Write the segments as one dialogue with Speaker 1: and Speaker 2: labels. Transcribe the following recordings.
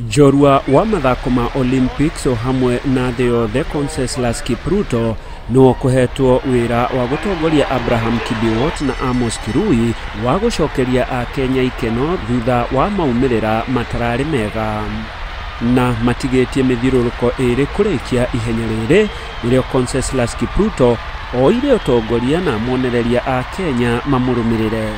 Speaker 1: Jorua wa mathako ma Olympics o hamwe na thĩ yothe Conseslus Kipruto no kuhetwo wira wa gutongoria Abraham Kibiwott na Amos Kirui wa gucokeria a Kenya ikeno thutha wa maumirira matarari mega na matigetie mithiruruko iri kurikia ihenya riri nirio Conseslus Kipruto oire utongoria na monereria a Kenya mamurumirire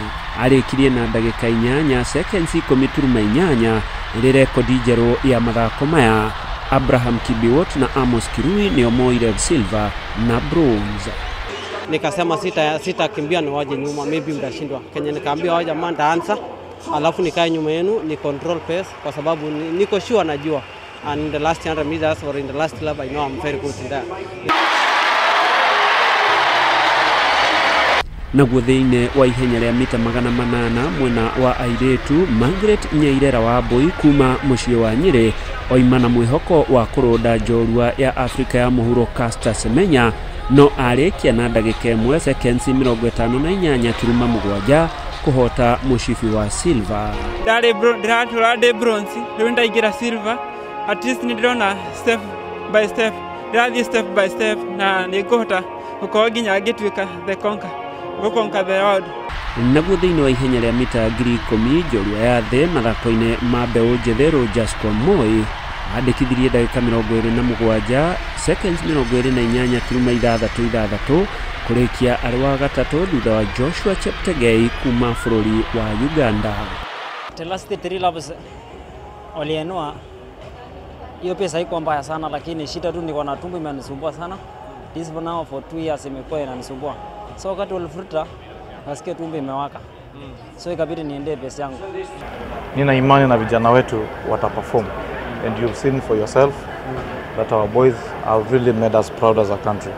Speaker 1: arikirie na ndagika 8 seconds 10.8 iri rekodi njeru ya mathako maya. Abraham Kibiwott na Amos Kirui nio moire silver na bronze.
Speaker 2: Nikasema sitakimbia na waje nyuma, maybe mtashindwa. Kenya nikaambia waje manda answer, alafu nikae nyuma yenu ni control pace kwa sababu niko sure najua. And in the last 100 meters or in the last lap I know I'm very good in that.
Speaker 1: Na guthine wa ihenya rĩa mita 800 mwena wa airetu Margaret Nyairera wa Mbui kuma muciĩ wa Nyeri oima na mwihoko wa kuronda njorua ya Afrika ya muhuro Caster Semenya no arikia na ndagika 1 seconds 58.7 kuhota mushifi wa silver.
Speaker 3: Ndiratura bronze rĩu ndaigira silver, at least ndirona step by step, ndathi step by step na nĩngũhota gũkorwo nginya ngĩtuĩka the conqueror.
Speaker 1: Naguo thĩinĩ wa ihenya rĩa mita 10,000 njorua ya thĩ mathako-inĩ ma mbeũ njĩthĩ Rogers Kwamoi andĩkithirie ndagĩka 27 seconds 28.66 kũrĩkia arĩ wa gatatũ thutha wa Joshua Cheptegei kuma bũrũri wa Uganda.
Speaker 4: The last 3 laps walienua hiyo pesa haikuwa mbaya sana, lakini shida tu niko na tumbo imenisumbua sana. This for now for 2 years imekuwa inanisumbua. So wakati walifuta nasikia tumbo imewaka. So ikabidi niende pesa yangu.
Speaker 5: Nina imani na vijana wetu wataperform, and you've seen for yourself that our boys have really made us proud as a country.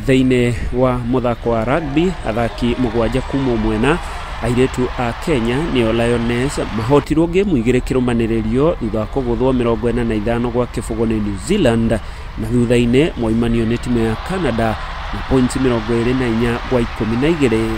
Speaker 1: Thĩinĩ wa muthako wa rugby athaki mugwanja kuma mwena airetu a Kenya nio Lioness mahotirwo game igĩrĩ kĩrũmanĩrĩrio thutha wa kũgũthwo 45 gwa kĩbũgũ nĩ New Zealand na thutha-inĩ moimanio nĩ timu ya Canada na points 24 gwa 12.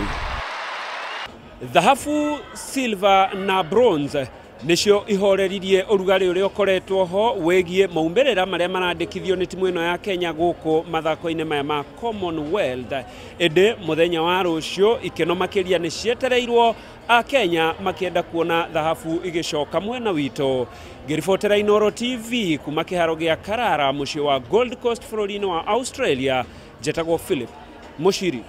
Speaker 1: Dhahabu, silver na bronze nicio ihoreririe urugari uria ukoretwo ho wegie maumerera maria marandikithio ni timu ino ya Kenya guku mathako-ini maya ma Commonwealth. Ende muthenya wa rucio ikeno makiria ni cietereirwo a Kenya makienda kuona dhahabu igicoka mwena wito. Ngiribotera Inooro TV kuma kiharo gia Karara muciĩ wa Gold Coast bũrũri-inĩ wa Australia, jetagwo Philip Mushiri.